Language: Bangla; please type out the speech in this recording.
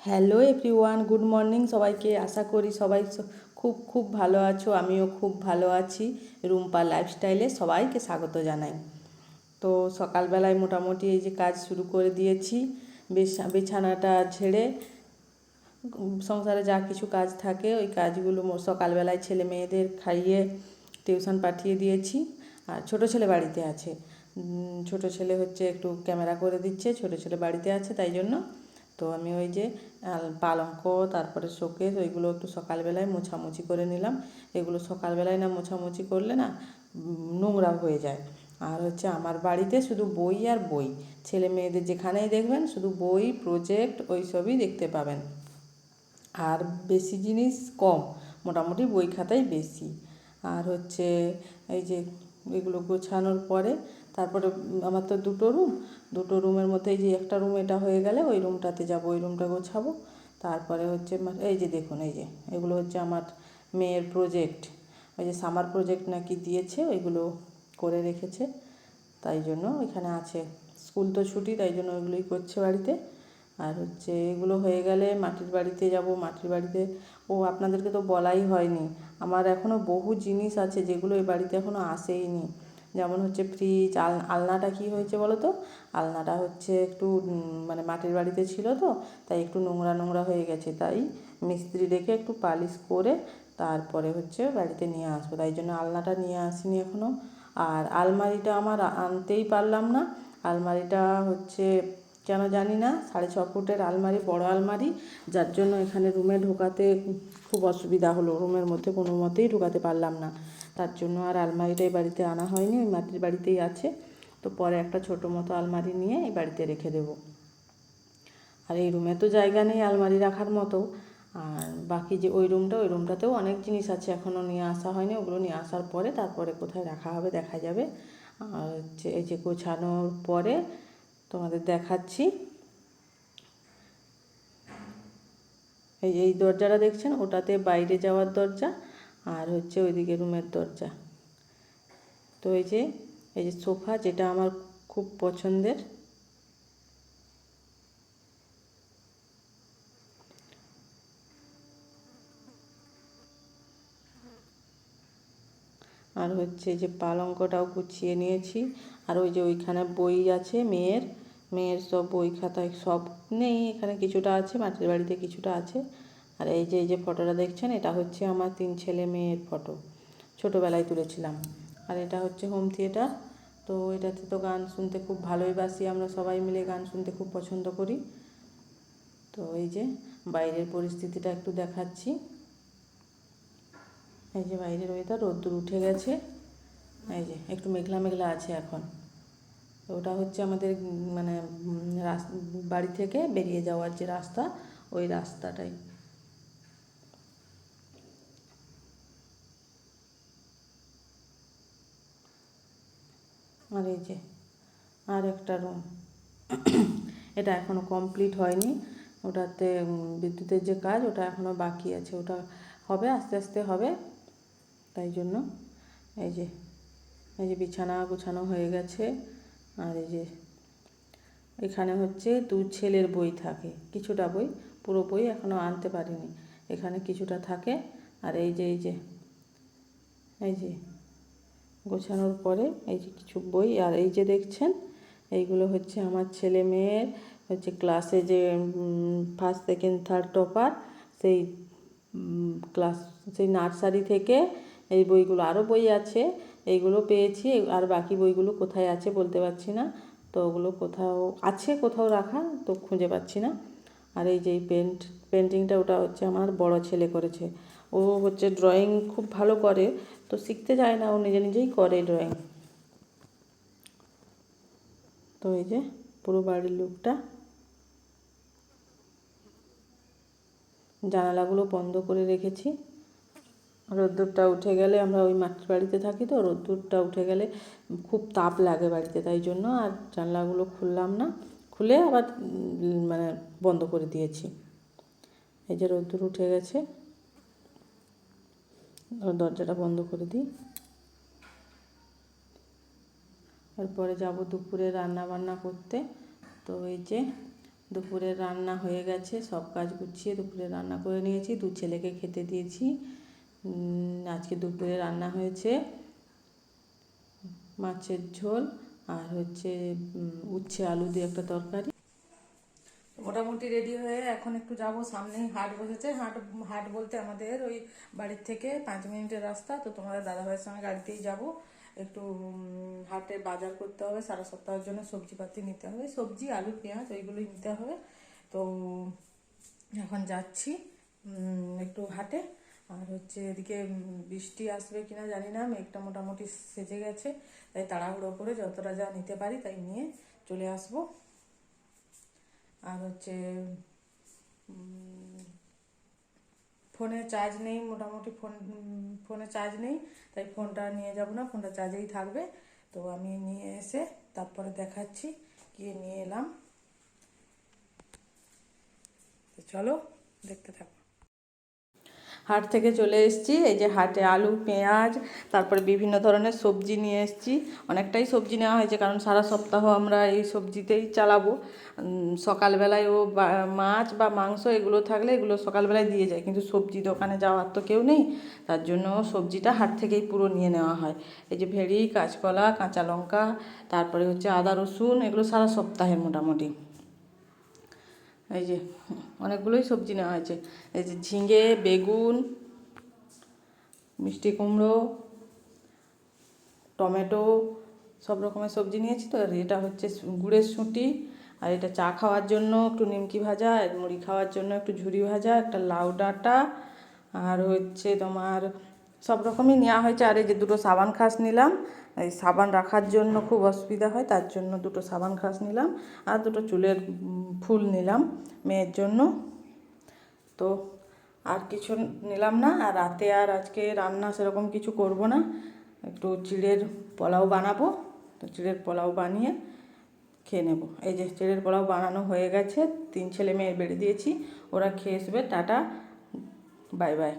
হ্যালো এভরিওয়ান, গুড মর্নিং সবাইকে। আশা করি সবাই খুব খুব ভালো আছো। আমিও খুব ভালো আছি। রুম্পা লাইফস্টাইলে সবাইকে স্বাগত জানাই। তো সকালবেলায় মোটামুটি এই যে কাজ শুরু করে দিয়েছি। বিছানাটা ঝেড়ে সংসারে যা কিছু কাজ থাকে ওই কাজগুলো সকালবেলায় ছেলে মেয়েদের খাইয়ে টিউশন পাঠিয়ে দিয়েছি। আর ছোটো ছেলে বাড়িতে আছে। ছোটো ছেলে হচ্ছে একটু ক্যামেরা করে দিচ্ছে, ছোটো ছেলে বাড়িতে আছে তাই জন্য। তো আমি ওই যে পালঙ্ক, তারপরে শোকেস, ওইগুলো একটু সকালবেলায় মোছামুছি করে নিলাম। এগুলো সকালবেলায় না মোছামুছি করলে না নোংরা হয়ে যায়। আর হচ্ছে আমার বাড়িতে শুধু বই আর বই। ছেলে মেয়েদের যেখানেই দেখবেন শুধু বই, প্রজেক্ট, ওই সবই দেখতে পাবেন। আর বেশি জিনিস কম, মোটামুটি বই খাতাই বেশি। আর হচ্ছে এই যে এগুলো গোছানোর পরে তারপরে আমার তো দুটো রুমের মধ্যে এই যে একটা রুম এটা হয়ে গেলে ওই রুমটাতে যাব, ওই রুমটা গোছাবো। তারপরে হচ্ছে এই যে দেখুন, এই যে এগুলো হচ্ছে আমার মেয়ের প্রজেক্ট। ওই যে সামার প্রজেক্ট নাকি দিয়েছে, ওইগুলো করে রেখেছে, তাই জন্য এখানে আছে। স্কুল তো ছুটি, তাই জন্য ওইগুলোই করছে বাড়িতে। আর হচ্ছে এগুলো হয়ে গেলে মাটির বাড়িতে যাব। মাটির বাড়িতে আপনাদেরকে তো বলাই হয়নি, আমার এখনও বহু জিনিস আছে যেগুলো এই বাড়িতে এখনও আসেইনি। যেমন হচ্ছে ফ্রিজ, আলনাটা কি হয়েছে বলো তো, আলনাটা হচ্ছে একটু মানে মাটির বাড়িতে ছিল তো, তাই একটু নোংরা নোংরা হয়ে গেছে। তাই মিস্ত্রি ডেকে একটু পালিশ করে তারপরে হচ্ছে বাড়িতে নিয়ে আসবো, তাই জন্য আলনাটা নিয়ে আসিনি এখনও। আর আলমারিটা আমার আনতেই পারলাম না। আলমারিটা হচ্ছে কেন জানি না 6.5 ফুটের আলমারি, বড় আলমারি, যার জন্য এখানে রুমে ঢোকাতে খুব অসুবিধা হলো। রুমের মধ্যে কোনো মতেই ঢোকাতে পারলাম না, তার জন্য আর আলমারিটা এই বাড়িতে আনা হয়নি, ওই মাটির বাড়িতেই আছে। তো পরে একটা ছোটো মতো আলমারি নিয়ে এই বাড়িতে রেখে দেবো। আর এই রুমে তো জায়গা নেই আলমারি রাখার মতো। আর বাকি যে ওই রুমটাতেও অনেক জিনিস আছে, এখনও নিয়ে আসা হয়নি। ওগুলো নিয়ে আসার পরে তারপরে কোথায় রাখা হবে দেখা যাবে। আর হচ্ছে এই যে গোছানোর পরে তোমাদের দেখাচ্ছি। এই দরজাটা দেখছেন, ওটাতে বাইরে যাওয়ার দরজা, আর হচ্ছে ওইদিকে রুমের দরজা। তো এই যে সোফা, যেটা আমার খুব পছন্দের। আর হচ্ছে যে পালঙ্কটাও গুছিয়ে নিয়েছি। আর ওই যে ওইখানে বই আছে মেয়ের সব বই খাতা সব নেই, এখানে কিছুটা আছে, মাটির বাড়িতে কিছুটা আছে। আর এই যে ফটোটা দেখছেন, এটা হচ্ছে আমার 3 ছেলে মেয়ের ফটো, ছোটোবেলায় তুলেছিলাম। আর এটা হচ্ছে হোম থিয়েটার। তো এটাতে তো গান শুনতে খুব ভালোই বাসি, আমরা সবাই মিলে গান শুনতে খুব পছন্দ করি। তো এই যে বাইরের পরিস্থিতিটা একটু দেখাচ্ছি। এই যে বাইরের ওয়েদার, রোদ্দুর উঠে গেছে, এই যে একটু মেঘলা মেঘলা আছে এখন। ওটা হচ্ছে আমাদের মানে বাড়ি থেকে বেরিয়ে যাওয়ার যে রাস্তা, ওই রাস্তাটাই। আর এই যে আর একটা রুম, এটা এখনও কমপ্লিট হয়নি। ওটাতে বিদ্যুতের যে কাজ, ওটা এখনও বাকি আছে, ওটা হবে, আস্তে আস্তে হবে। তাই জন্য এই যে বিছানা গোছানো হয়ে গেছে। আর এই যে এখানে হচ্ছে 2 ছেলের বই থাকে, কিছুটা বই, পুরো বই এখনও আনতে পারিনি, এখানে কিছুটা থাকে। আর এই যে গোছানোর পরে এই যে কিছু বই। আর এই যে দেখছেন, এইগুলো হচ্ছে আমার ছেলে মেয়ের হচ্ছে ক্লাসে যে ফার্স্ট সেকেন্ড থার্ড টপার, সেই ক্লাস, সেই নার্সারি থেকে এই বইগুলো। আরও বই আছে, এইগুলো পেয়েছি, আর বাকি বইগুলো কোথায় আছে বলতে পারছি না। তো ওগুলো কোথাও আছে, কোথাও রাখা, তো খুঁজে পাচ্ছি না। আর এই যে এই পেন্টিংটা, ওটা হচ্ছে আমার বড় ছেলে করেছে। ও হচ্ছে ড্রয়িং খুব ভালো করে, তো শিখতে যায় না, ও নিজে নিজেই করে ড্রয়িং। তো এই যে পুরো বাড়ির লুকটা। জানালাগুলো বন্ধ করে রেখেছি। রোদ্দুরটা উঠে গেলে, আমরা ওই মাটির বাড়িতে থাকি তো, রোদ্দুরটা উঠে গেলে খুব তাপ লাগে বাড়িতে, তাই জন্য আর জানলাগুলো খুললাম না, খুলে আবার মানে বন্ধ করে দিয়েছি। এই যে রোদ্দুর উঠে গেছে, দরজাটা বন্ধ করে দিই। এরপরে যাব দুপুরে রান্না বান্না করতে। তো এই যে দুপুরের রান্না হয়ে গেছে, সব কাজ গুছিয়ে দুপুরে রান্না করে নিয়েছি, 2 ছেলেকে খেতে দিয়েছি। আজকে দুপুরে রান্না হয়েছে মাছের ঝোল আর হচ্ছে উচ্ছে আলু দিয়ে একটা তরকারি। মোটামুটি রেডি হয়ে এখন একটু যাব, সামনেই হাট বসেছে। হাট বলতে আমাদের ওই বাড়ির থেকে 5 মিনিটের রাস্তা। তো তোমাদের দাদাভাইয়ের সঙ্গে গাড়িতেই যাব। একটু হাটে বাজার করতে হবে, সারা সপ্তাহের জন্য সবজিপাতি নিতে হবে, সবজি আলু পেঁয়াজ ওইগুলোই নিতে হবে। তো এখন যাচ্ছি একটু হাটে। আর হচ্ছে এদিকে বৃষ্টি আসবে কিনা জানি না, মেঘটা মোটামুটি সেজে গেছে, তাই তাড়াহুড়ো করে যতটা যা নিতে পারি তাই নিয়ে চলে আসবো। আর হচ্ছে ফোনে চার্জ নেই, মোটামুটি ফোনে চার্জ নেই, তাই ফোনটা নিয়ে যাব না, ফোনটা চার্জেই থাকবে। তো আমি নিয়ে এসে তারপরে দেখাচ্ছি কি নিয়ে এলাম। তো চলো দেখতে থাকো। হাট থেকে চলে এসেছি, এই যে হাটে আলু পেঁয়াজ তারপরে বিভিন্ন ধরনের সবজি নিয়ে এসেছি। অনেকটাই সবজি নেওয়া হয়েছে কারণ সারা সপ্তাহ আমরা এই সবজিতেই চালাবো। সকালবেলায় মাছ বা মাংস এগুলো থাকলে এগুলো সকালবেলায় দিয়ে যায়, কিন্তু সবজি দোকানে যাওয়ার তো কেউ নেই, তার জন্য সবজিটা হাট থেকেই পুরো নিয়ে নেওয়া হয়। এই যে ভেড়ি, কাঁচকলা, কাঁচা লঙ্কা, তারপরে হচ্ছে আদা রসুন, এগুলো সারা সপ্তাহের মোটামুটি। এই যে অনেকগুলোই সবজি নেওয়া হয়েছে, এই যে ঝিঙে, বেগুন, মিষ্টি কুমড়ো, টমেটো, সব রকমের সবজি নিয়েছি। তো এটা হচ্ছে গুড়ের শুঁটি, আর এটা চা খাওয়ার জন্য একটু নিমকি ভাজা, মুড়ি খাওয়ার জন্য একটু ঝুরি ভাজা, একটা লাউ ডাঁটা, আর হচ্ছে তোমার সব রকমই নেওয়া হয়েছে। আর এই যে 2টো সাবান খাস নিলাম, এই সাবান রাখার জন্য খুব অসুবিধা হয়, তার জন্য 2টো সাবান খাস নিলাম। আর 2টো চুলের ফুল নিলাম মেয়ের জন্য। তো আর কিছু নিলাম না। আর রাতে আর আজকে রান্না সেরকম কিছু করব না, একটু চিড়ের পোলাও বানাবো। তো চিড়ের পোলাও বানিয়ে খেয়ে নেব। এই যে চিড়ের পোলাও বানানো হয়ে গেছে, 3 ছেলে মেয়ে বেড়ে দিয়েছি, ওরা খেয়ে আসবে। Tata, bye bye.